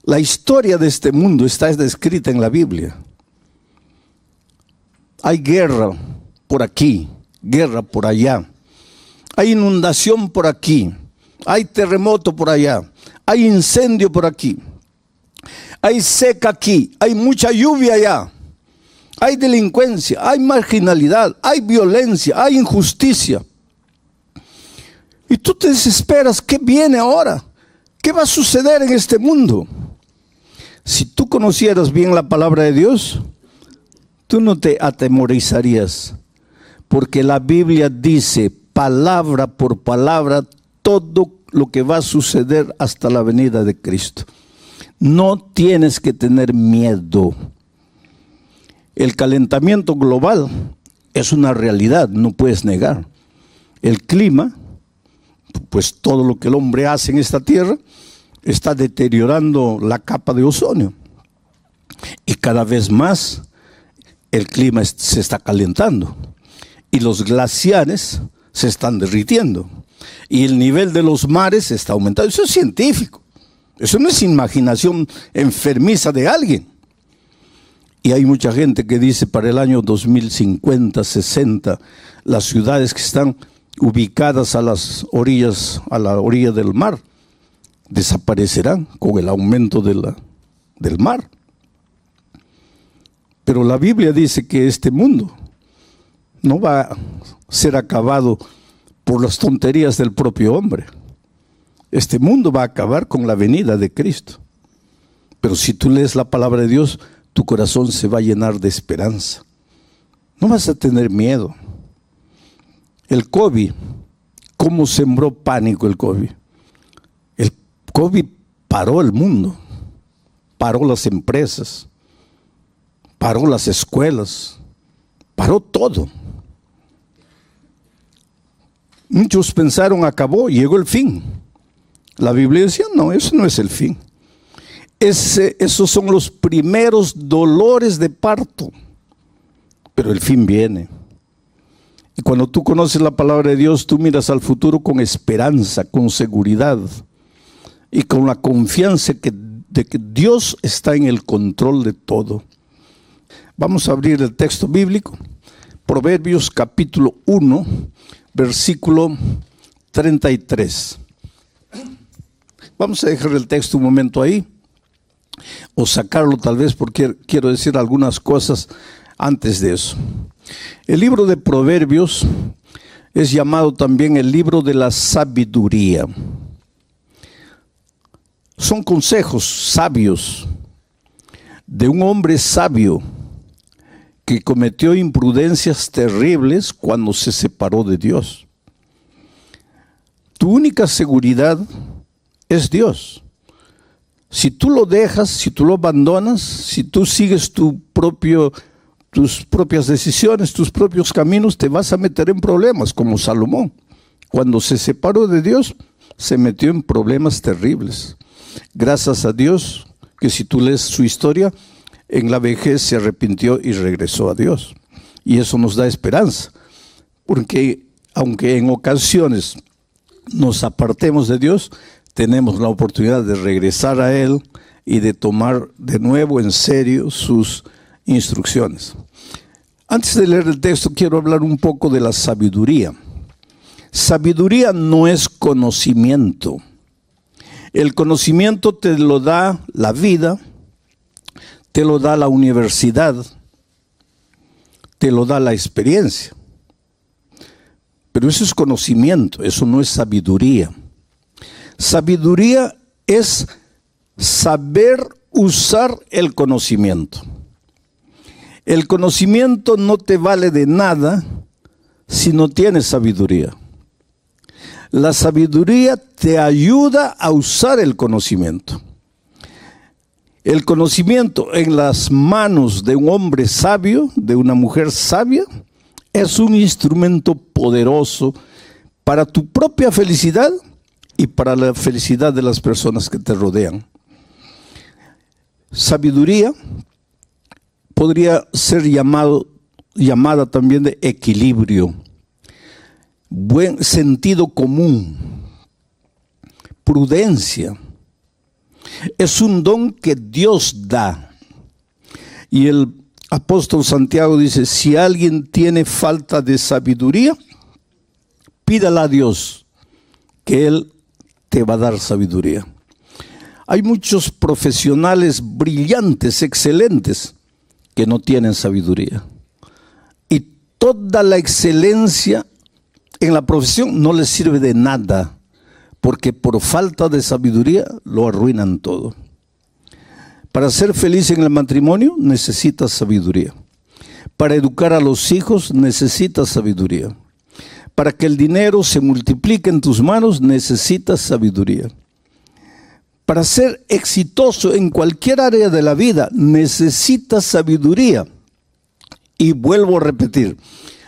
La historia de este mundo está descrita en la Biblia. Hay guerra por aquí, guerra por allá. Hay inundación por aquí, hay terremoto por allá, hay incendio por aquí, hay seca aquí, hay mucha lluvia allá, hay delincuencia, hay marginalidad, hay violencia, hay injusticia. Y tú te desesperas, ¿qué viene ahora? ¿Qué va a suceder en este mundo? Si tú conocieras bien la palabra de Dios, tú no te atemorizarías, porque la Biblia dice palabra por palabra todo lo que va a suceder hasta la venida de Cristo. No tienes que tener miedo. El calentamiento global es una realidad, no puedes negar. El clima, pues todo lo que el hombre hace en esta tierra, está deteriorando la capa de ozono. Y cada vez más el clima se está calentando. Y los glaciares se están derritiendo. Y el nivel de los mares está aumentando. Eso es científico. Eso no es imaginación enfermiza de alguien. Y hay mucha gente que dice para el año 2050, 60, las ciudades que están ubicadas a las orillas, a la orilla del mar, desaparecerán con el aumento del mar. Pero la Biblia dice que este mundo no va a ser acabado por las tonterías del propio hombre. Este mundo va a acabar con la venida de Cristo. Pero si tú lees la palabra de Dios, tu corazón se va a llenar de esperanza. No vas a tener miedo. El COVID, ¿cómo sembró pánico el COVID? El COVID paró el mundo, paró las empresas, paró las escuelas, paró todo. Muchos pensaron, acabó, llegó el fin. La Biblia decía, no, eso no es el fin. Esos son los primeros dolores de parto, pero el fin viene. Y cuando tú conoces la palabra de Dios, tú miras al futuro con esperanza, con seguridad y con la confianza de que Dios está en el control de todo. Vamos a abrir el texto bíblico, Proverbios capítulo 1, versículo 33. Vamos a dejar el texto un momento ahí, o sacarlo tal vez porque quiero decir algunas cosas antes de eso. El libro de Proverbios es llamado también el libro de la sabiduría. Son consejos sabios de un hombre sabio que cometió imprudencias terribles cuando se separó de Dios. Tu única seguridad es Dios. Si tú lo dejas, si tú lo abandonas, si tú sigues tus propias decisiones, tus propios caminos, te vas a meter en problemas, como Salomón. Cuando se separó de Dios, se metió en problemas terribles. Gracias a Dios, que si tú lees su historia, en la vejez se arrepintió y regresó a Dios. Y eso nos da esperanza, porque aunque en ocasiones nos apartemos de Dios, tenemos la oportunidad de regresar a Él y de tomar de nuevo en serio sus instrucciones. Antes de leer el texto, quiero hablar un poco de la sabiduría. Sabiduría no es conocimiento. El conocimiento te lo da la vida, te lo da la universidad, te lo da la experiencia. Pero eso es conocimiento, eso no es sabiduría. Sabiduría es saber usar el conocimiento. El conocimiento no te vale de nada si no tienes sabiduría. La sabiduría te ayuda a usar el conocimiento. El conocimiento en las manos de un hombre sabio, de una mujer sabia, es un instrumento poderoso para tu propia felicidad y para la felicidad de las personas que te rodean. Sabiduría podría ser llamada también de equilibrio, buen sentido común, prudencia, Es un don que Dios da. Y el apóstol Santiago dice, si alguien tiene falta de sabiduría, pídala a Dios, que Él te va a dar sabiduría. Hay muchos profesionales brillantes, excelentes, que no tienen sabiduría. Y toda la excelencia en la profesión no les sirve de nada, porque por falta de sabiduría lo arruinan todo. Para ser feliz en el matrimonio necesitas sabiduría. Para educar a los hijos necesitas sabiduría. Para que el dinero se multiplique en tus manos necesitas sabiduría. Para ser exitoso en cualquier área de la vida necesitas sabiduría. Y vuelvo a repetir,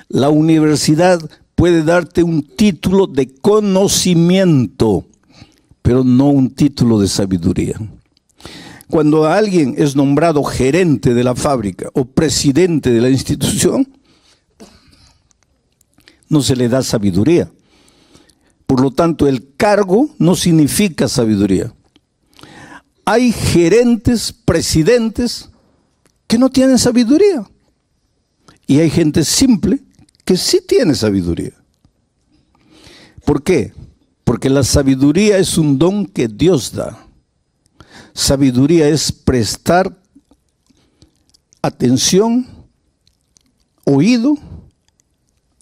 la universidad puede darte un título de conocimiento, pero no un título de sabiduría. Cuando alguien es nombrado gerente de la fábrica o presidente de la institución, no se le da sabiduría. Por lo tanto, el cargo no significa sabiduría. Hay gerentes, presidentes que no tienen sabiduría. Y hay gente simple que sí tiene sabiduría. ¿Por qué? Porque la sabiduría es un don que Dios da. Sabiduría es prestar atención, oído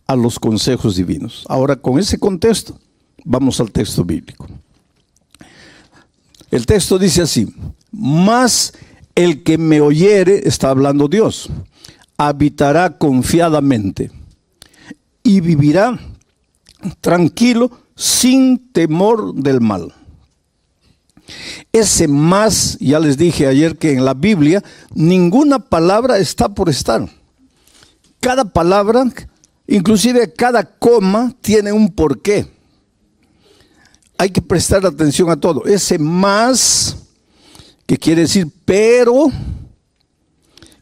a los consejos divinos. Ahora, con ese contexto, vamos al texto bíblico. El texto dice así, mas el que me oyere, está hablando Dios, habitará confiadamente y vivirá tranquilo sin temor del mal. Ese más, ya les dije ayer que en la Biblia ninguna palabra está por estar. Cada palabra, inclusive cada coma, tiene un porqué. Hay que prestar atención a todo. Ese más, que quiere decir pero,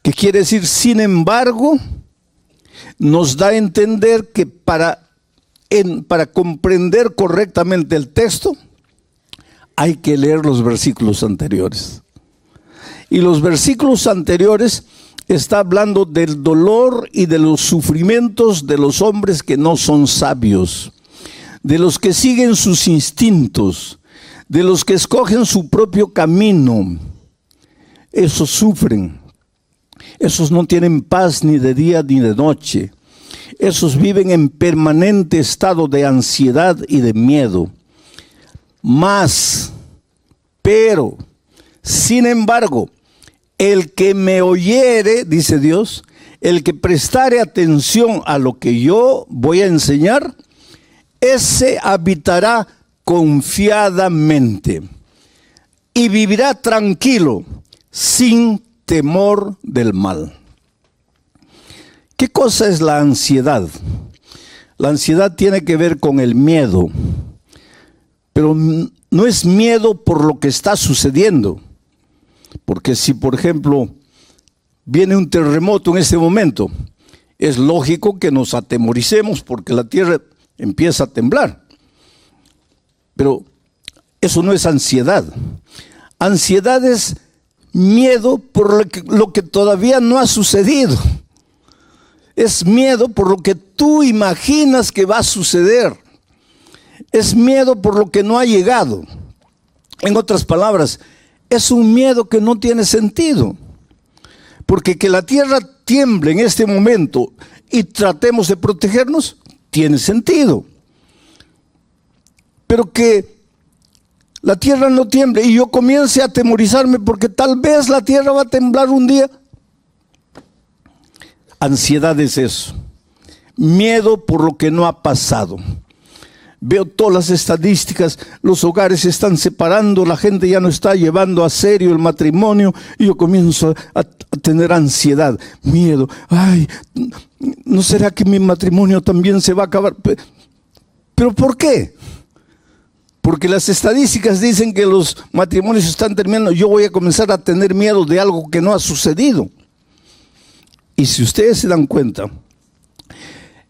que quiere decir sin embargo, nos da a entender que para comprender correctamente el texto, hay que leer los versículos anteriores. Y los versículos anteriores está hablando del dolor y de los sufrimientos de los hombres que no son sabios, de los que siguen sus instintos, de los que escogen su propio camino. Esos sufren. Esos no tienen paz ni de día ni de noche. Esos viven en permanente estado de ansiedad y de miedo. Pero, sin embargo, el que me oyere, dice Dios, el que prestare atención a lo que yo voy a enseñar, ese habitará confiadamente y vivirá tranquilo, sin temor del mal. ¿Qué cosa es la ansiedad? La ansiedad tiene que ver con el miedo, pero no es miedo por lo que está sucediendo. Porque si, por ejemplo, viene un terremoto en este momento, es lógico que nos atemoricemos porque la tierra empieza a temblar. Pero eso no es ansiedad. Ansiedad es miedo por lo que todavía no ha sucedido. Es miedo por lo que tú imaginas que va a suceder. Es miedo por lo que no ha llegado. En otras palabras, es un miedo que no tiene sentido. Porque que la tierra tiemble en este momento y tratemos de protegernos, tiene sentido. Pero que la tierra no tiemble y yo comience a atemorizarme porque tal vez la tierra va a temblar un día. Ansiedad es eso. Miedo por lo que no ha pasado. Veo todas las estadísticas, los hogares se están separando, la gente ya no está llevando a serio el matrimonio y yo comienzo a tener ansiedad, miedo. Ay, ¿no será que mi matrimonio también se va a acabar? ¿Pero por qué? Porque las estadísticas dicen que los matrimonios están terminando. Yo voy a comenzar a tener miedo de algo que no ha sucedido. Y si ustedes se dan cuenta,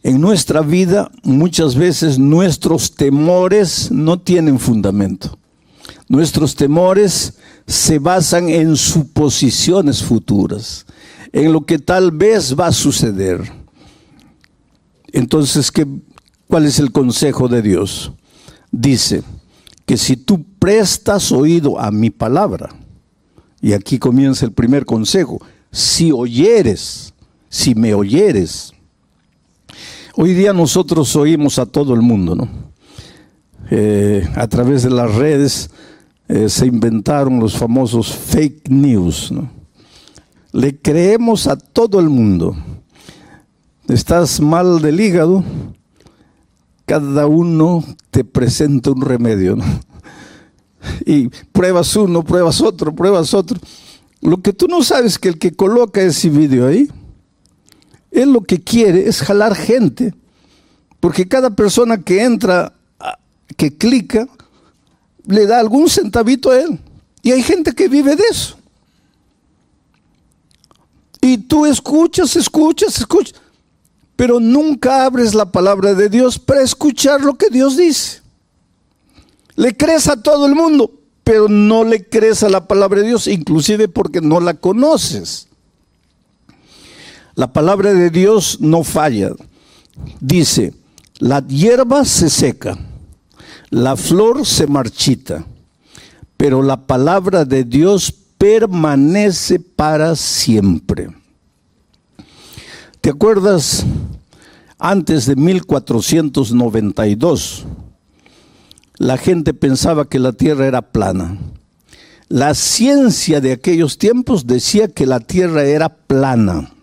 en nuestra vida muchas veces nuestros temores no tienen fundamento. Nuestros temores se basan en suposiciones futuras, en lo que tal vez va a suceder. Entonces, ¿cuál es el consejo de Dios? Dice que si tú prestas oído a mi palabra, y aquí comienza el primer consejo, si me oyeres. Hoy día nosotros oímos a todo el mundo, ¿no? A través de las redes se inventaron los famosos fake news, ¿no? Le creemos a todo el mundo. Estás mal del hígado, cada uno te presenta un remedio, ¿no? Y pruebas uno, pruebas otro. Lo que tú no sabes es que el que coloca ese video ahí, él lo que quiere es jalar gente, porque cada persona que entra, que clica, le da algún centavito a él. Y hay gente que vive de eso. Y tú escuchas, pero nunca abres la palabra de Dios para escuchar lo que Dios dice. Le crees a todo el mundo, pero no le crees a la palabra de Dios, inclusive porque no la conoces. La palabra de Dios no falla. Dice, la hierba se seca, la flor se marchita, pero la palabra de Dios permanece para siempre. ¿Te acuerdas? Antes de 1492, la gente pensaba que la tierra era plana. La ciencia de aquellos tiempos decía que la tierra era plana.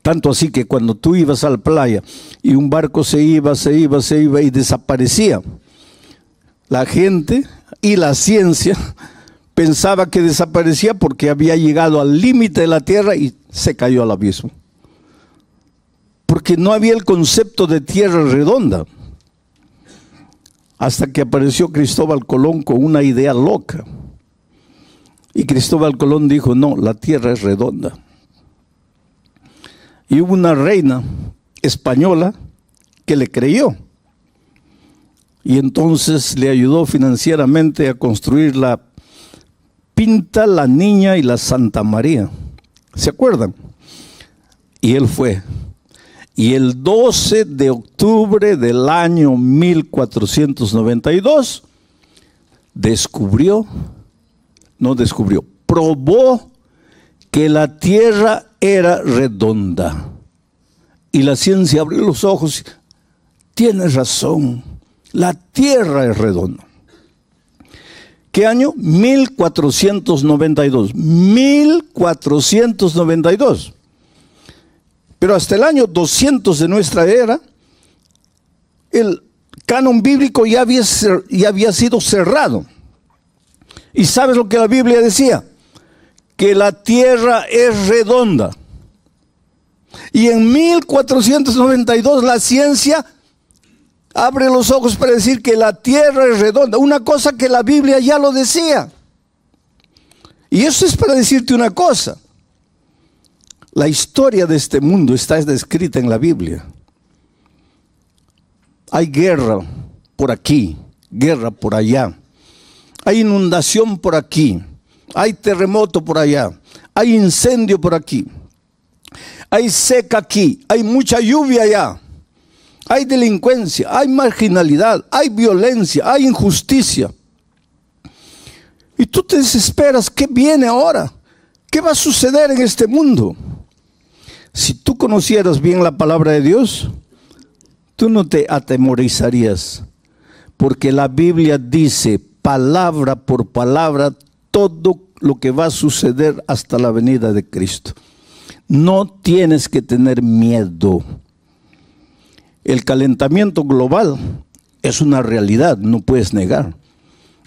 Tanto así que cuando tú ibas a la playa y un barco se iba y desaparecía, la gente y la ciencia pensaba que desaparecía porque había llegado al límite de la tierra y se cayó al abismo. Porque no había el concepto de tierra redonda. Hasta que apareció Cristóbal Colón con una idea loca. Y Cristóbal Colón dijo, no, la tierra es redonda. Y hubo una reina española que le creyó. Y entonces le ayudó financieramente a construir la Pinta, la Niña y la Santa María. ¿Se acuerdan? Y él fue. Y el 12 de octubre del año 1492, probó que la tierra era redonda. Y la ciencia abrió los ojos. Tienes razón, la tierra es redonda. ¿Qué año? 1492. 1492. Pero hasta el año 200 de nuestra era, el canon bíblico ya había sido cerrado. ¿Y sabes lo que la Biblia decía? Que la tierra es redonda. Y en 1492 la ciencia abre los ojos para decir que la tierra es redonda. Una cosa que la Biblia ya lo decía. Y eso es para decirte una cosa. La historia de este mundo está descrita en la Biblia. Hay guerra por aquí, guerra por allá. Hay inundación por aquí, hay terremoto por allá, hay incendio por aquí, hay seca aquí, hay mucha lluvia allá, hay delincuencia, hay marginalidad, hay violencia, hay injusticia. Y tú te desesperas, ¿qué viene ahora? ¿Qué va a suceder en este mundo? Si tú conocieras bien la palabra de Dios, tú no te atemorizarías, porque la Biblia dice palabra por palabra todo lo que va a suceder hasta la venida de Cristo. No tienes que tener miedo. El calentamiento global es una realidad, no puedes negar.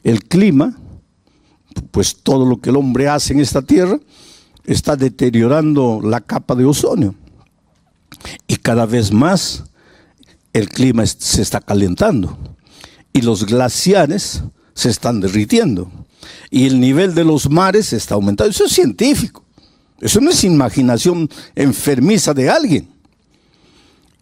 El clima, pues todo lo que el hombre hace en esta tierra, está deteriorando la capa de ozono. Y cada vez más el clima se está calentando. Y los glaciares se están derritiendo. Y el nivel de los mares está aumentando. Eso es científico. Eso no es imaginación enfermiza de alguien.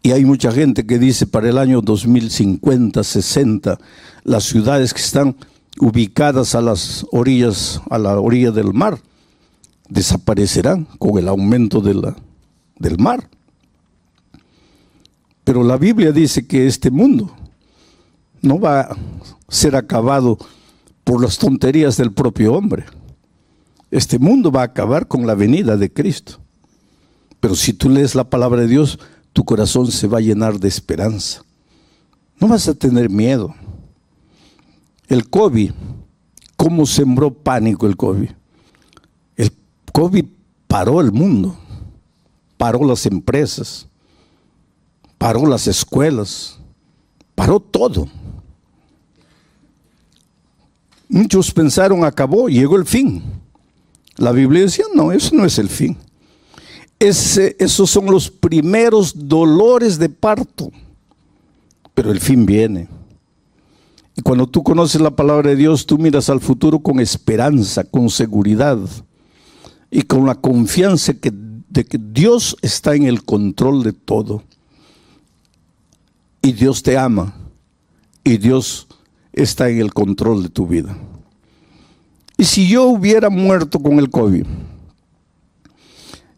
Y hay mucha gente que dice para el año 2050, 60, las ciudades que están ubicadas a las orillas, a la orilla del mar, desaparecerán con el aumento del mar. Pero la Biblia dice que este mundo no va a ser acabado por las tonterías del propio hombre. Este mundo va a acabar con la venida de Cristo. Pero si tú lees la palabra de Dios, tu corazón se va a llenar de esperanza. No vas a tener miedo. El COVID, ¿cómo sembró pánico el COVID? El COVID paró el mundo, paró las empresas, paró las escuelas, paró todo. Muchos pensaron, acabó, llegó el fin. La Biblia decía, no, eso no es el fin. Esos son los primeros dolores de parto, pero el fin viene. Y cuando tú conoces la palabra de Dios, tú miras al futuro con esperanza, con seguridad y con la confianza de que Dios está en el control de todo. Y Dios te ama y Dios está en el control de tu vida. Y si yo hubiera muerto con el COVID,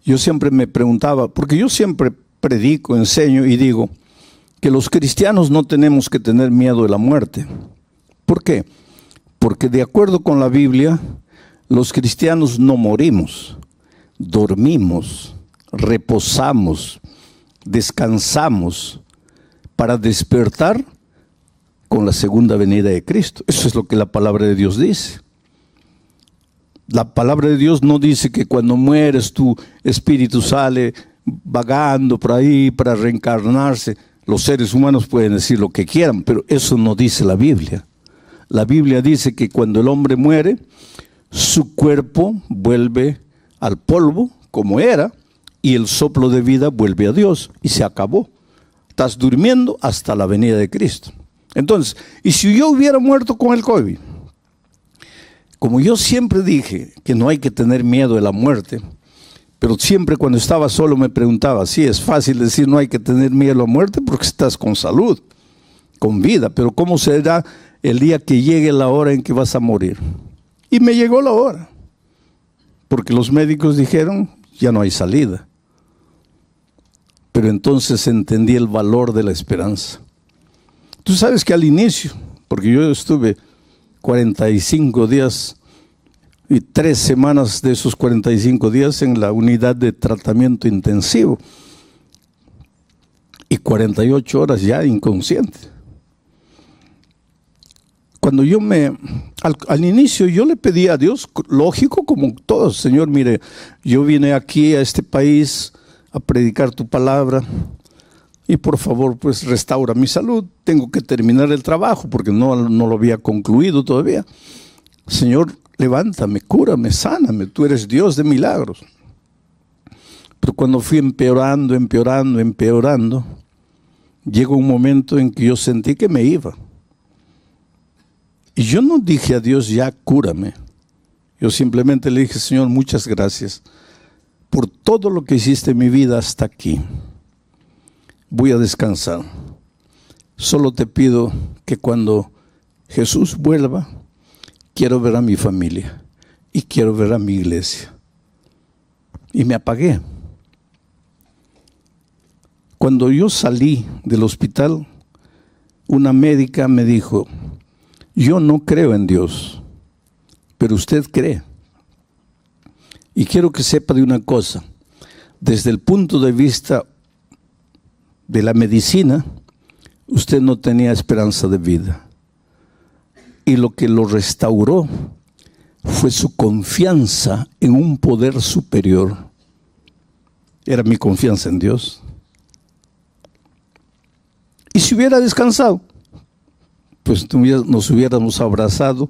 yo siempre me preguntaba, porque yo siempre predico, enseño y digo que los cristianos no tenemos que tener miedo de la muerte. ¿Por qué? Porque de acuerdo con la Biblia, los cristianos no morimos, dormimos, reposamos, descansamos para despertar con la segunda venida de Cristo. Eso es lo que la palabra de Dios dice. La palabra de Dios no dice que cuando mueres tu espíritu sale vagando por ahí para reencarnarse. Los seres humanos pueden decir lo que quieran, pero eso no dice la Biblia. La Biblia dice que cuando el hombre muere, su cuerpo vuelve al polvo como era y el soplo de vida vuelve a Dios y se acabó. Estás durmiendo hasta la venida de Cristo. Entonces, y si yo hubiera muerto con el COVID, como yo siempre dije que no hay que tener miedo de la muerte, pero siempre cuando estaba solo me preguntaba, sí, es fácil decir no hay que tener miedo a la muerte porque estás con salud, con vida, pero ¿cómo será el día que llegue la hora en que vas a morir? Y me llegó la hora, porque los médicos dijeron, ya no hay salida. Pero entonces entendí el valor de la esperanza. Tú sabes que al inicio, porque yo estuve 45 días y 3 semanas de esos 45 días en la unidad de tratamiento intensivo y 48 horas ya inconsciente. Cuando yo al inicio yo le pedí a Dios, lógico como todos, Señor, mire, yo vine aquí a este país a predicar tu palabra y por favor pues restaura mi salud, tengo que terminar el trabajo porque no lo había concluido todavía. Señor, levántame, cúrame, sáname, tú eres Dios de milagros. Pero cuando fui empeorando, llegó un momento en que yo sentí que me iba. Y yo no dije a Dios, ya cúrame. Yo simplemente le dije, Señor, muchas gracias por todo lo que hiciste en mi vida hasta aquí. Voy a descansar. Solo te pido que cuando Jesús vuelva, quiero ver a mi familia y quiero ver a mi iglesia. Y me apagué. Cuando yo salí del hospital, una médica me dijo, yo no creo en Dios, pero usted cree. Y quiero que sepa de una cosa, desde el punto de vista de la medicina, usted no tenía esperanza de vida. Y lo que lo restauró fue su confianza en un poder superior. Era mi confianza en Dios. Y si hubiera descansado, pues nos hubiéramos abrazado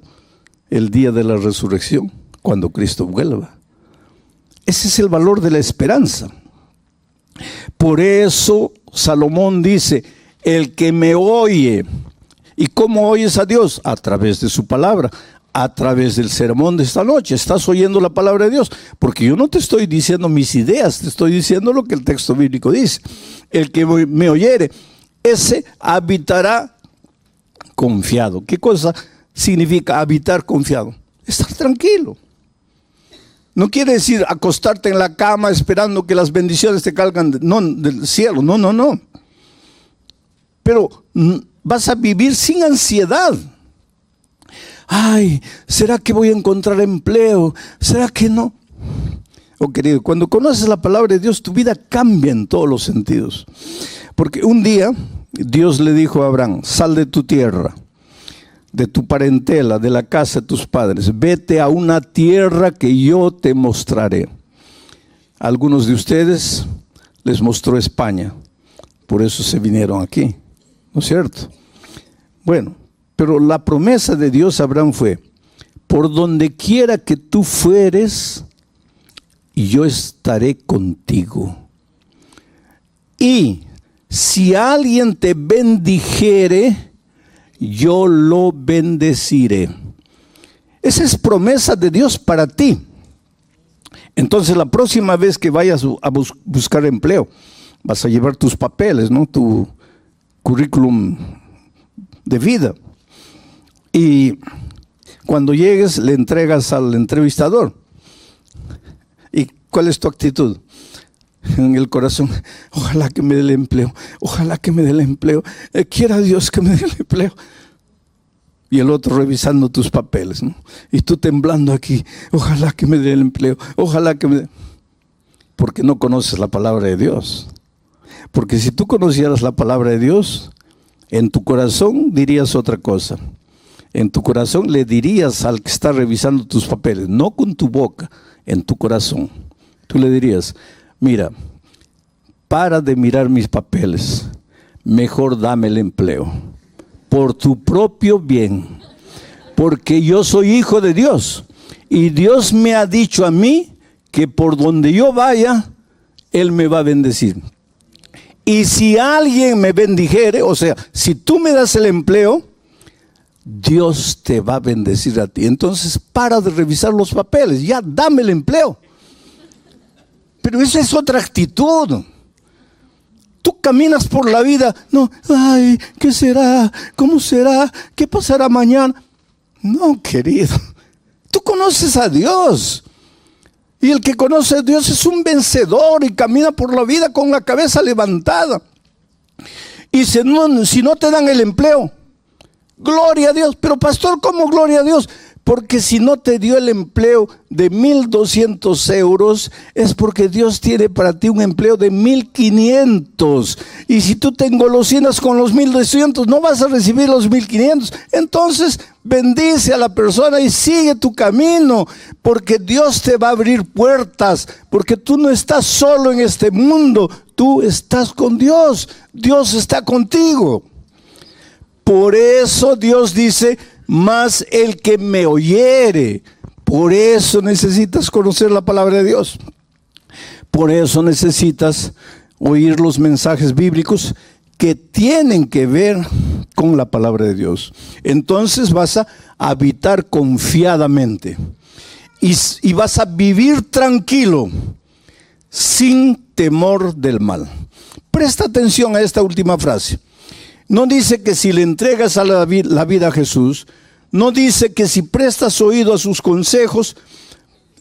el día de la resurrección, cuando Cristo vuelva. Ese es el valor de la esperanza. Por eso Salomón dice, el que me oye. ¿Y cómo oyes a Dios? A través de su palabra, a través del sermón de esta noche. Estás oyendo la palabra de Dios, porque yo no te estoy diciendo mis ideas, te estoy diciendo lo que el texto bíblico dice. El que me oyere, ese habitará confiado. ¿Qué cosa significa habitar confiado. Estar tranquilo. No quiere decir acostarte en la cama esperando que las bendiciones te caigan del cielo. No, no, no. Pero vas a vivir sin ansiedad. Ay, ¿será que voy a encontrar empleo? ¿Será que no? Oh, querido, cuando conoces la palabra de Dios, tu vida cambia en todos los sentidos. Porque un día Dios le dijo a Abraham: sal de tu tierra, de tu parentela, de la casa de tus padres, vete a una tierra que yo te mostraré. A algunos de ustedes les mostró España, por eso se vinieron aquí, ¿no es cierto? Bueno, pero la promesa de Dios a Abraham fue: por donde quiera que tú fueres, yo estaré contigo. Y si alguien te bendijere, yo lo bendeciré. Esa es promesa de Dios para ti. Entonces, la próxima vez que vayas a buscar empleo, vas a llevar tus papeles, ¿no? Tu currículum de vida. Y cuando llegues, le entregas al entrevistador. ¿Y cuál es tu actitud? En el corazón: ojalá que me dé el empleo, ojalá que me dé el empleo, quiera Dios que me dé el empleo. Y el otro revisando tus papeles, ¿no? Y tú temblando aquí: ojalá que me dé el empleo, ojalá que me dé. Porque no conoces la palabra de Dios. Porque si tú conocieras la palabra de Dios, en tu corazón dirías otra cosa. En tu corazón le dirías al que está revisando tus papeles, no con tu boca, en tu corazón. Tú le dirías: mira, para de mirar mis papeles, mejor dame el empleo, por tu propio bien, porque yo soy hijo de Dios, y Dios me ha dicho a mí que por donde yo vaya, Él me va a bendecir. Y si alguien me bendijere, o sea, si tú me das el empleo, Dios te va a bendecir a ti. Entonces, para de revisar los papeles, ya dame el empleo. Pero esa es otra actitud. Tú caminas por la vida, no, ay, ¿qué será? ¿Cómo será? ¿Qué pasará mañana? No, querido, tú conoces a Dios. Y el que conoce a Dios es un vencedor y camina por la vida con la cabeza levantada. Y si no te dan el empleo, gloria a Dios. Pero pastor, ¿cómo gloria a Dios? Porque si no te dio el empleo de 1,200 euros, es porque Dios tiene para ti un empleo de 1,500. Y si tú te engolosinas con los 1,200, no vas a recibir los 1,500. Entonces, bendice a la persona y sigue tu camino, porque Dios te va a abrir puertas, porque tú no estás solo en este mundo, tú estás con Dios. Dios está contigo. Por eso Dios dice: mas el que me oyere. Por eso necesitas conocer la palabra de Dios. Por eso necesitas oír los mensajes bíblicos que tienen que ver con la palabra de Dios. Entonces vas a habitar confiadamente y vas a vivir tranquilo, sin temor del mal. Presta atención a esta última frase. No dice que si le entregas a la vida a Jesús, no dice que si prestas oído a sus consejos,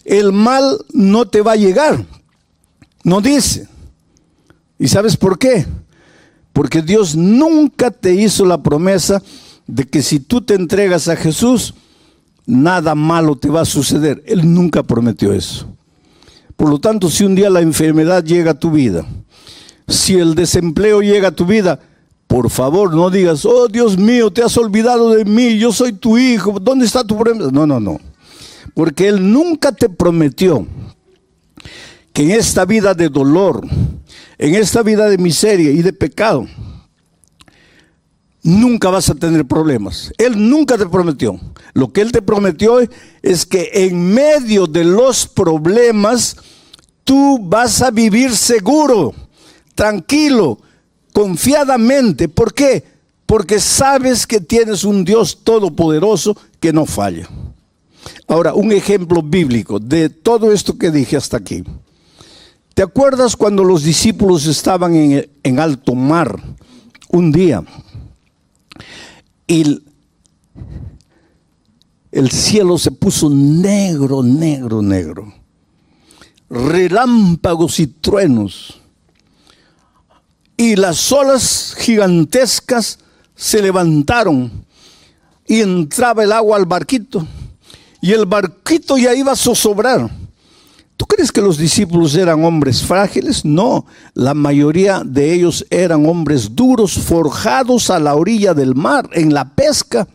el mal no te va a llegar. No dice. ¿Y sabes por qué? Porque Dios nunca te hizo la promesa de que si tú te entregas a Jesús, nada malo te va a suceder. Él nunca prometió eso. Por lo tanto, si un día la enfermedad llega a tu vida, si el desempleo llega a tu vida, por favor, no digas: oh Dios mío, te has olvidado de mí, yo soy tu hijo, ¿dónde está tu promesa? No, no, no. Porque Él nunca te prometió que en esta vida de dolor, en esta vida de miseria y de pecado, nunca vas a tener problemas. Él nunca te prometió. Lo que Él te prometió es que en medio de los problemas, tú vas a vivir seguro, tranquilo, confiadamente. ¿Por qué? Porque sabes que tienes un Dios todopoderoso que no falla. Ahora, un ejemplo bíblico de todo esto que dije hasta aquí. ¿Te acuerdas cuando los discípulos estaban en alto mar un día? Y el cielo se puso negro, negro, negro. Relámpagos y truenos. Y las olas gigantescas se levantaron y entraba el agua al barquito. Y el barquito ya iba a zozobrar. ¿Tú crees que los discípulos eran hombres frágiles? No, la mayoría de ellos eran hombres duros, forjados a la orilla del mar, en la pesca.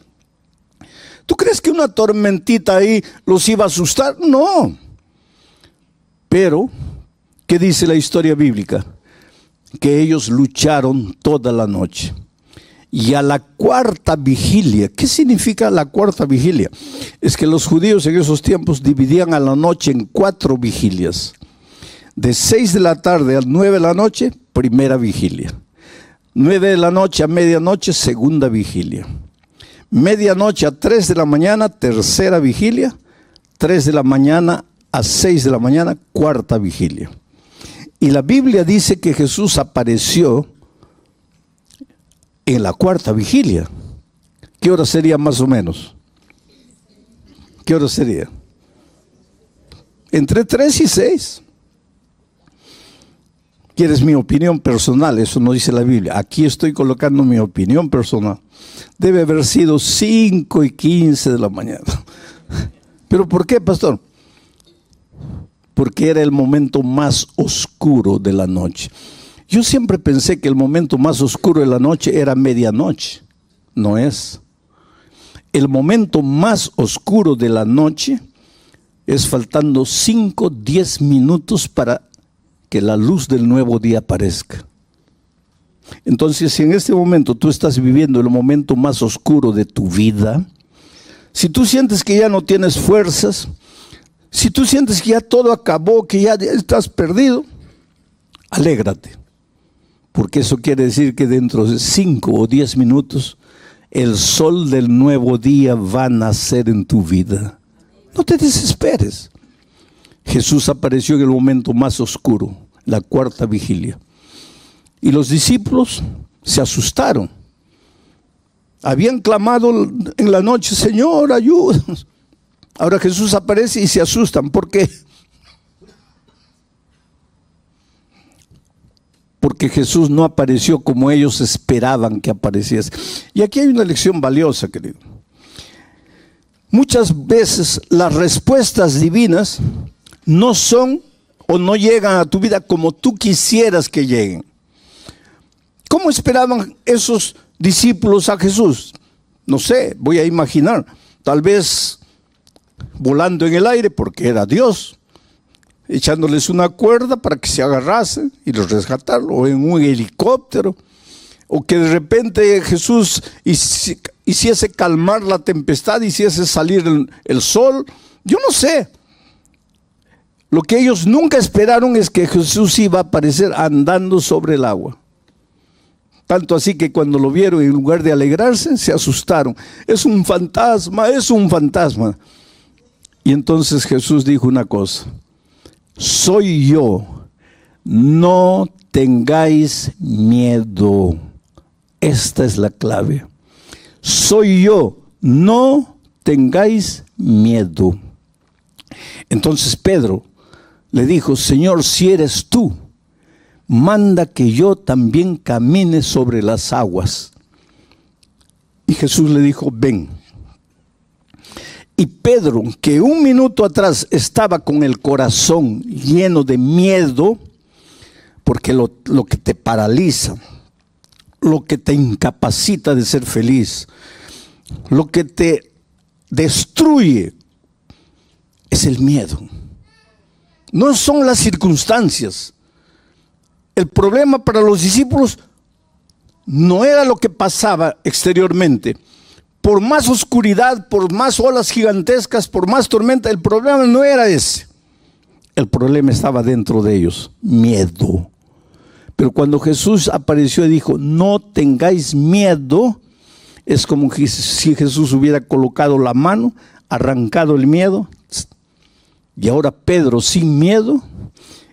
¿Tú crees que una tormentita ahí los iba a asustar? No. Pero, ¿qué dice la historia bíblica? Que ellos lucharon toda la noche. Y a la cuarta vigilia, ¿qué significa la cuarta vigilia? Es que los judíos en esos tiempos dividían a la noche en 4 vigilias. De 6 de la tarde a 9 de la noche, primera vigilia. 9 de la noche a medianoche, segunda vigilia. Medianoche a 3 de la mañana, tercera vigilia. 3 de la mañana a 6 de la mañana, cuarta vigilia. Y la Biblia dice que Jesús apareció en la cuarta vigilia. ¿Qué hora sería más o menos? ¿Qué hora sería? Entre 3 y 6. ¿Quieres mi opinión personal? Eso no dice la Biblia. Aquí estoy colocando mi opinión personal. Debe haber sido 5 y 15 de la mañana. ¿Pero por qué, pastor? Porque era el momento más oscuro de la noche. Yo siempre pensé que el momento más oscuro de la noche era medianoche. No es. El momento más oscuro de la noche es faltando 5, 10 minutos para que la luz del nuevo día aparezca. Entonces, si en este momento tú estás viviendo el momento más oscuro de tu vida, si tú sientes que ya no tienes fuerzas, si tú sientes que ya todo acabó, que ya estás perdido, alégrate. Porque eso quiere decir que dentro de 5 o 10 minutos, el sol del nuevo día va a nacer en tu vida. No te desesperes. Jesús apareció en el momento más oscuro, la cuarta vigilia. Y los discípulos se asustaron. Habían clamado en la noche, Señor, ayúdanos. Ahora Jesús aparece y se asustan. ¿Por qué? Porque Jesús no apareció como ellos esperaban que apareciese. Y aquí hay una lección valiosa, querido. Muchas veces las respuestas divinas no son o no llegan a tu vida como tú quisieras que lleguen. ¿Cómo esperaban esos discípulos a Jesús? No sé, voy a imaginar. Tal vez volando en el aire porque era Dios, echándoles una cuerda para que se agarrasen y los rescataron, o en un helicóptero, o que de repente Jesús hiciese calmar la tempestad, hiciese salir el sol. Yo no sé. Lo que ellos nunca esperaron es que Jesús iba a aparecer andando sobre el agua. Tanto así que cuando lo vieron, en lugar de alegrarse, se asustaron. Es un fantasma, es un fantasma. Y entonces Jesús dijo una cosa: soy yo, no tengáis miedo. Esta es la clave. Soy yo, no tengáis miedo. Entonces Pedro le dijo: Señor, si eres tú, manda que yo también camine sobre las aguas. Y Jesús le dijo: ven. Y Pedro, que un minuto atrás estaba con el corazón lleno de miedo, porque lo que te paraliza, lo que te incapacita de ser feliz, lo que te destruye, es el miedo. No son las circunstancias. El problema para los discípulos no era lo que pasaba exteriormente. Por más oscuridad, por más olas gigantescas, por más tormenta, el problema no era ese. El problema estaba dentro de ellos: miedo. Pero cuando Jesús apareció y dijo: no tengáis miedo, es como si Jesús hubiera colocado la mano, arrancado el miedo. Y ahora Pedro, sin miedo,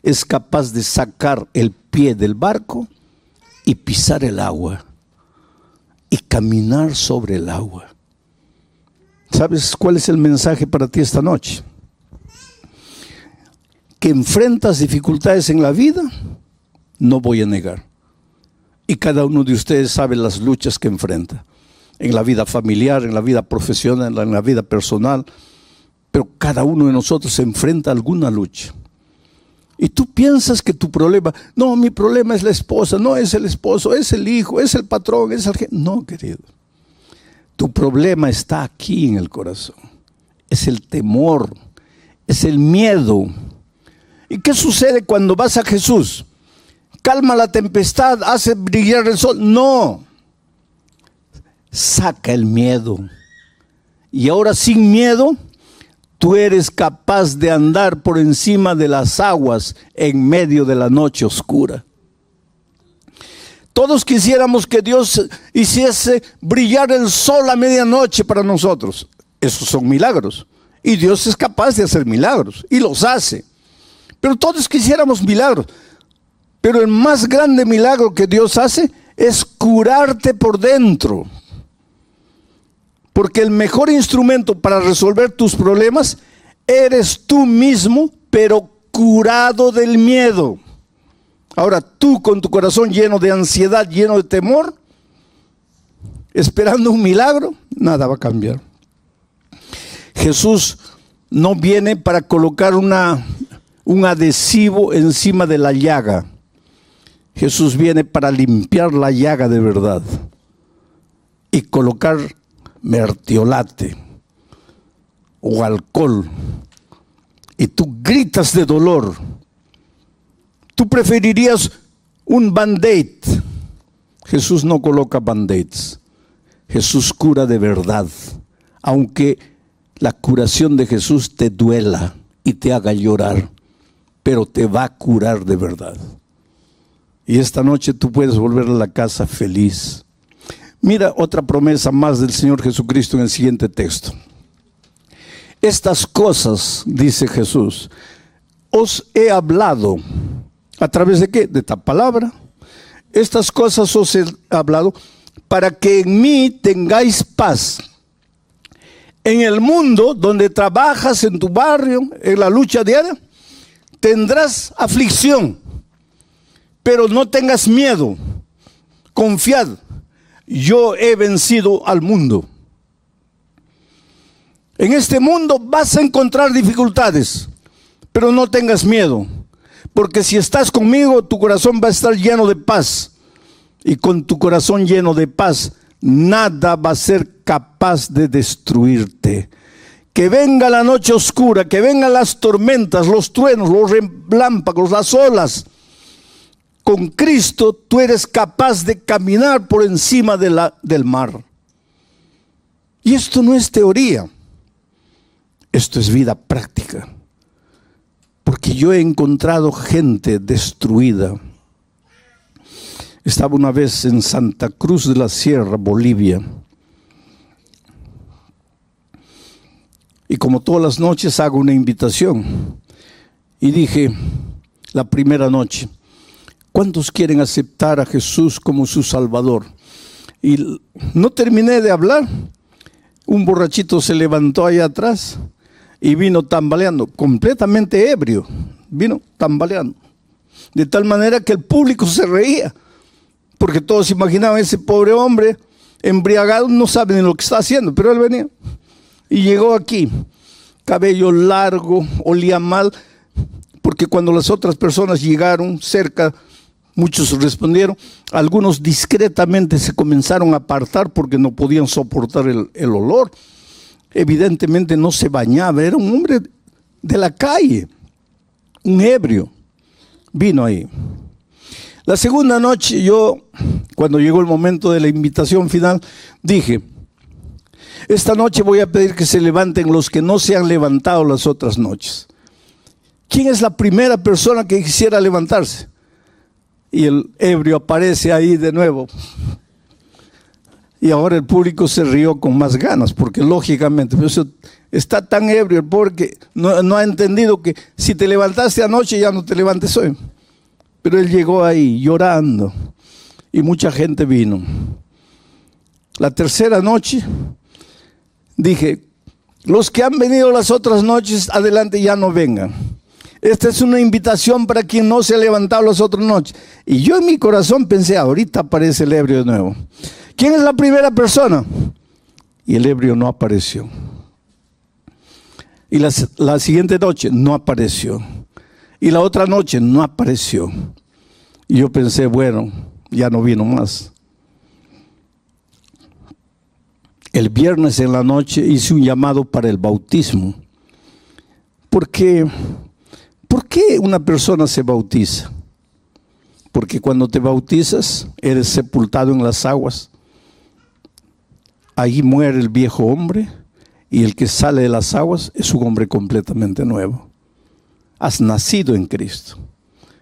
es capaz de sacar el pie del barco y pisar el agua y caminar sobre el agua. ¿Sabes cuál es el mensaje para ti esta noche? Que enfrentas dificultades en la vida, no voy a negar. Y cada uno de ustedes sabe las luchas que enfrenta. En la vida familiar, en la vida profesional, en la vida personal. Pero cada uno de nosotros se enfrenta a alguna lucha. Y tú piensas que tu problema, no, mi problema es la esposa, no es el esposo, es el hijo, es el patrón, es el jefe. No, querido. Tu problema está aquí en el corazón. Es el temor, es el miedo. ¿Y qué sucede cuando vas a Jesús? Calma la tempestad, hace brillar el sol. No. Saca el miedo. Y ahora sin miedo, tú eres capaz de andar por encima de las aguas en medio de la noche oscura. Todos quisiéramos que Dios hiciese brillar el sol a medianoche para nosotros. Esos son milagros. Y Dios es capaz de hacer milagros. Y los hace. Pero todos quisiéramos milagros. Pero el más grande milagro que Dios hace es curarte por dentro. Porque el mejor instrumento para resolver tus problemas eres tú mismo, pero curado del miedo. Ahora tú con tu corazón lleno de ansiedad, lleno de temor, esperando un milagro, nada va a cambiar. Jesús no viene para colocar un adhesivo encima de la llaga. Jesús viene para limpiar la llaga de verdad y colocar mertiolate o alcohol, y tú gritas de dolor. Tú preferirías un band-aid. Jesús no coloca band-aids. Jesús cura de verdad, aunque la curación de Jesús te duela y te haga llorar, pero te va a curar de verdad. Y esta noche tú puedes volver a la casa feliz. Mira otra promesa más del Señor Jesucristo en el siguiente texto. Estas cosas, dice Jesús, os he hablado. ¿A través de qué? De esta palabra. Estas cosas os he hablado para que en mí tengáis paz. En el mundo donde trabajas, en tu barrio, en la lucha diaria, tendrás aflicción. Pero no tengas miedo. Confiad. Yo he vencido al mundo. En este mundo vas a encontrar dificultades, pero no tengas miedo, porque si estás conmigo, tu corazón va a estar lleno de paz. Y con tu corazón lleno de paz, nada va a ser capaz de destruirte. Que venga la noche oscura, que vengan las tormentas, los truenos, los relámpagos, las olas. Con Cristo tú eres capaz de caminar por encima del mar. Y esto no es teoría. Esto es vida práctica. Porque yo he encontrado gente destruida. Estaba una vez en Santa Cruz de la Sierra, Bolivia. Y como todas las noches hago una invitación. Y dije, la primera noche, ¿cuántos quieren aceptar a Jesús como su Salvador? Y no terminé de hablar. Un borrachito se levantó allá atrás y vino tambaleando, completamente ebrio. Vino tambaleando. De tal manera que el público se reía. Porque todos imaginaban ese pobre hombre embriagado, no sabe ni lo que está haciendo. Pero él venía y llegó aquí. Cabello largo, olía mal. Porque cuando las otras personas llegaron cerca, muchos respondieron, algunos discretamente se comenzaron a apartar porque no podían soportar el olor. Evidentemente no se bañaba, era un hombre de la calle, un ebrio. Vino ahí. La segunda noche yo, cuando llegó el momento de la invitación final, dije, esta noche voy a pedir que se levanten los que no se han levantado las otras noches. ¿Quién es la primera persona que quisiera levantarse? Y el ebrio aparece ahí de nuevo. Y ahora el público se rió con más ganas, porque lógicamente está tan ebrio el pobre que no ha entendido que si te levantaste anoche ya no te levantes hoy. Pero él llegó ahí llorando y mucha gente vino. La tercera noche dije, Los que han venido las otras noches, adelante, ya no vengan. Esta es una invitación para quien no se ha levantado las otras noches. Y yo en mi corazón pensé, ahorita aparece el ebrio de nuevo. ¿Quién es la primera persona? Y el ebrio no apareció. Y la siguiente noche no apareció. Y la otra noche no apareció. Y yo pensé, bueno, ya no vino más. El viernes en la noche hice un llamado para el bautismo. ¿Por qué una persona se bautiza? Porque cuando te bautizas, eres sepultado en las aguas. Ahí muere el viejo hombre y el que sale de las aguas es un hombre completamente nuevo. Has nacido en Cristo.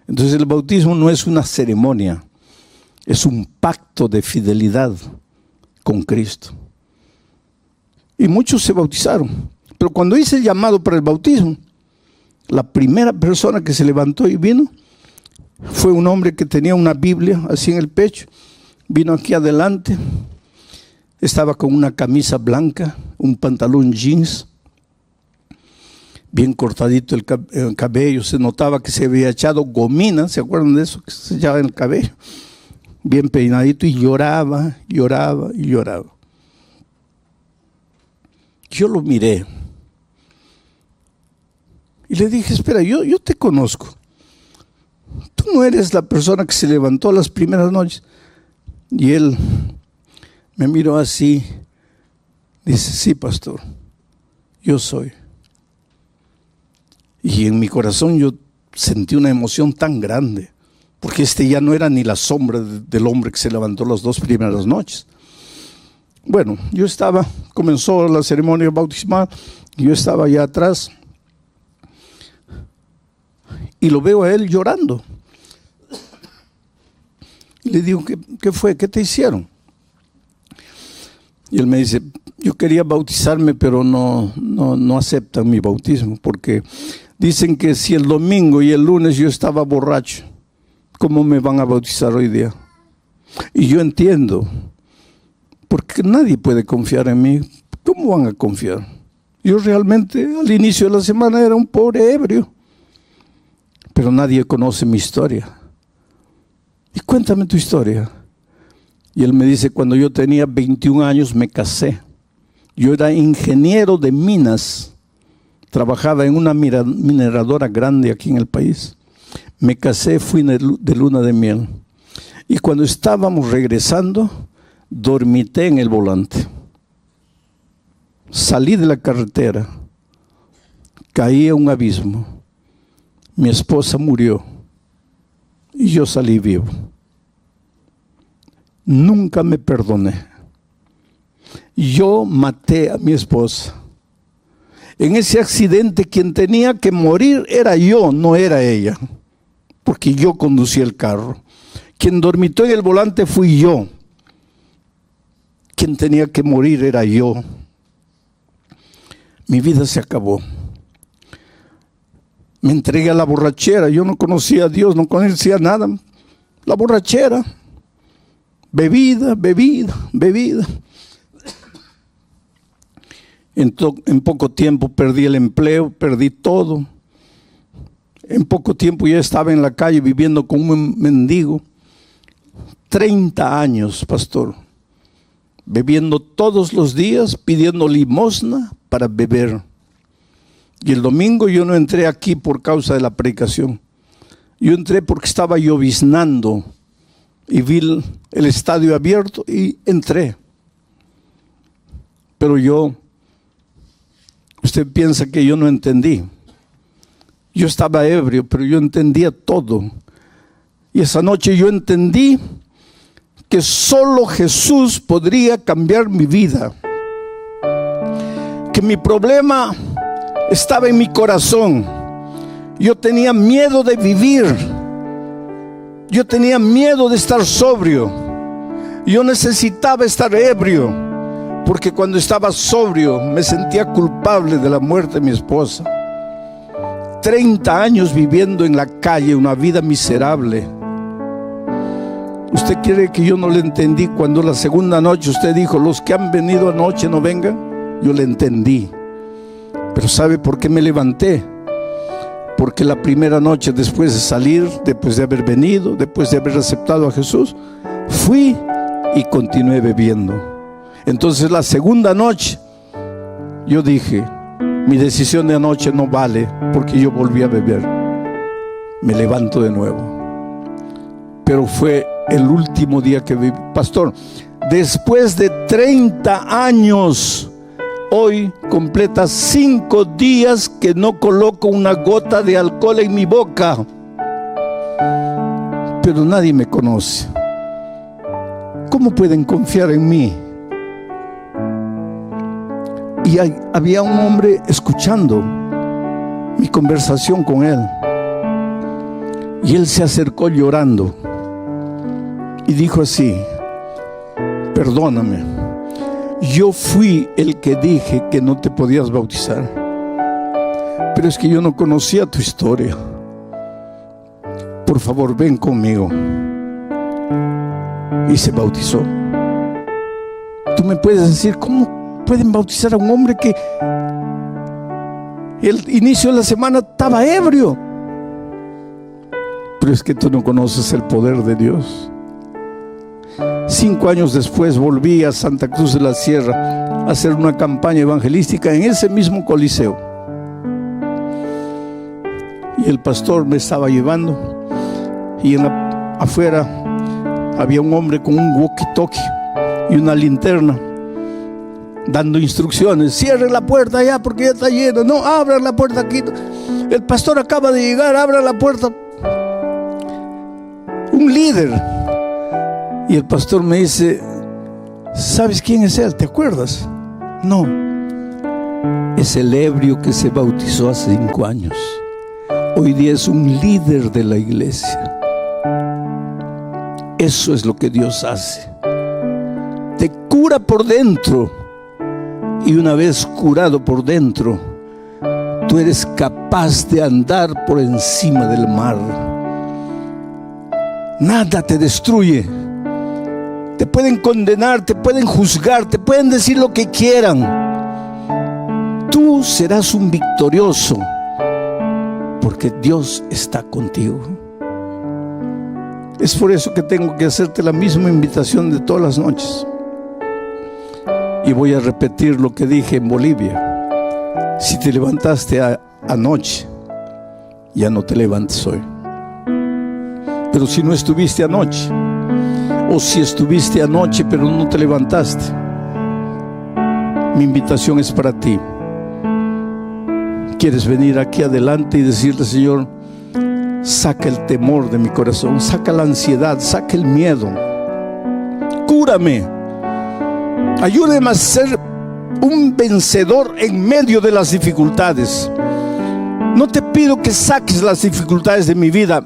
Entonces el bautismo no es una ceremonia, es un pacto de fidelidad con Cristo. Y muchos se bautizaron. Pero cuando hice el llamado para el bautismo, la primera persona que se levantó y vino fue un hombre que tenía una Biblia así en el pecho. Vino aquí adelante. Estaba con una camisa blanca, un pantalón jeans, bien cortadito el cabello. Se notaba que se había echado gomina, ¿se acuerdan de eso? Que se echaba en el cabello. Bien peinadito y lloraba, lloraba y lloraba. Yo lo miré y le dije, espera, yo te conozco. Tú no eres la persona que se levantó las primeras noches. Y él me miró así, dice, sí, pastor, yo soy. Y en mi corazón yo sentí una emoción tan grande, porque ya no era ni la sombra del hombre que se levantó las 2 primeras noches. Bueno, comenzó la ceremonia bautismal, yo estaba allá atrás y lo veo a él llorando. Y le digo, ¿qué fue? ¿Qué te hicieron? Y él me dice, yo quería bautizarme, pero no aceptan mi bautismo, porque dicen que si el domingo y el lunes yo estaba borracho, ¿cómo me van a bautizar hoy día? Y yo entiendo, porque nadie puede confiar en mí. ¿Cómo van a confiar? Yo realmente al inicio de la semana era un pobre ebrio, pero nadie conoce mi historia. Y cuéntame tu historia. Y él me dice, cuando yo tenía 21 años me casé. Yo era ingeniero de minas. Trabajaba en una mineradora grande aquí en el país. Me casé, fui de luna de miel. Y cuando estábamos regresando, dormité en el volante. Salí de la carretera. Caí a un abismo. Mi esposa murió. Y yo salí vivo. Nunca me perdoné. Yo maté a mi esposa. En ese accidente quien tenía que morir era yo, no era ella, porque yo conducía el carro. Quien dormitó en el volante fui yo. Quien tenía que morir era yo. Mi vida se acabó. Me entregué a la borrachera. Yo no conocía a Dios, no conocía nada. La borrachera. Bebida. En poco tiempo perdí el empleo, perdí todo. En poco tiempo ya estaba en la calle viviendo como un mendigo. 30 años, pastor. Bebiendo todos los días, pidiendo limosna para beber. Y el domingo yo no entré aquí por causa de la predicación. Yo entré porque estaba lloviznando y vi el estadio abierto y entré. Pero usted piensa que yo no entendí. Yo estaba ebrio, pero yo entendía todo. Y esa noche yo entendí que solo Jesús podría cambiar mi vida. Que mi problema estaba en mi corazón. Yo tenía miedo de vivir. Yo tenía miedo de estar sobrio. Yo necesitaba estar ebrio, porque cuando estaba sobrio me sentía culpable de la muerte de mi esposa. 30 años viviendo en la calle, una vida miserable. ¿Usted quiere que yo no le entendí cuando la segunda noche usted dijo, los que han venido anoche no vengan? Yo le entendí. Pero ¿sabe por qué me levanté? Porque la primera noche, después de salir, después de haber venido, después de haber aceptado a Jesús, fui y continué bebiendo. Entonces la segunda noche yo dije, mi decisión de anoche no vale, porque yo volví a beber. Me levanto de nuevo. Pero fue el último día que viví. Pastor, después de 30 años, hoy completa 5 días que no coloco una gota de alcohol en mi boca. Pero nadie me conoce. ¿Cómo pueden confiar en mí? Y había un hombre escuchando mi conversación con él. Y él se acercó llorando y dijo así: perdóname, yo fui el que dije que no te podías bautizar, pero es que yo no conocía tu historia. Por favor, ven conmigo. Y se bautizó. Tú me puedes decir, ¿cómo pueden bautizar a un hombre que el inicio de la semana estaba ebrio? Pero es que tú no conoces el poder de Dios. 5 años después volví a Santa Cruz de la Sierra a hacer una campaña evangelística en ese mismo coliseo. Y el pastor me estaba llevando, y afuera había un hombre con un walkie-talkie y una linterna dando instrucciones: cierren la puerta allá porque ya está lleno, no, abran la puerta aquí, el pastor acaba de llegar, abran la puerta. Un líder. Y el pastor me dice: ¿sabes quién es él? ¿Te acuerdas? No, es el ebrio que se bautizó hace 5 años. Hoy día es un líder de la iglesia. Eso es lo que Dios hace. Te cura por dentro, y una vez curado por dentro, tú eres capaz de andar por encima del mar. Nada te destruye. Te pueden condenar, te pueden juzgar, te pueden decir lo que quieran. Tú serás un victorioso, porque Dios está contigo. Es por eso que tengo que hacerte la misma invitación de todas las noches. Y voy a repetir lo que dije en Bolivia: si te levantaste anoche, ya no te levantes hoy. Pero si no estuviste anoche, o si estuviste anoche pero no te levantaste, mi invitación es para ti. ¿Quieres venir aquí adelante y decirle: Señor, saca el temor de mi corazón, saca la ansiedad, saca el miedo, cúrame, ayúdame a ser un vencedor en medio de las dificultades? No te pido que saques las dificultades de mi vida,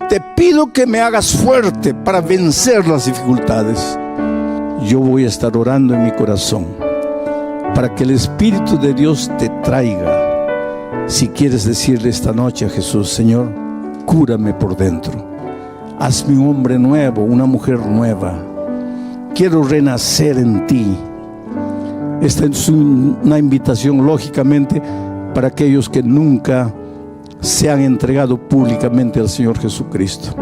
te pido que me hagas fuerte para vencer las dificultades. Yo voy a estar orando en mi corazón para que el Espíritu de Dios te traiga. Si quieres decirle esta noche a Jesús: Señor, cúrame por dentro, hazme un hombre nuevo, una mujer nueva, quiero renacer en ti. Esta es una invitación, lógicamente, para aquellos que nunca se han entregado públicamente al Señor Jesucristo.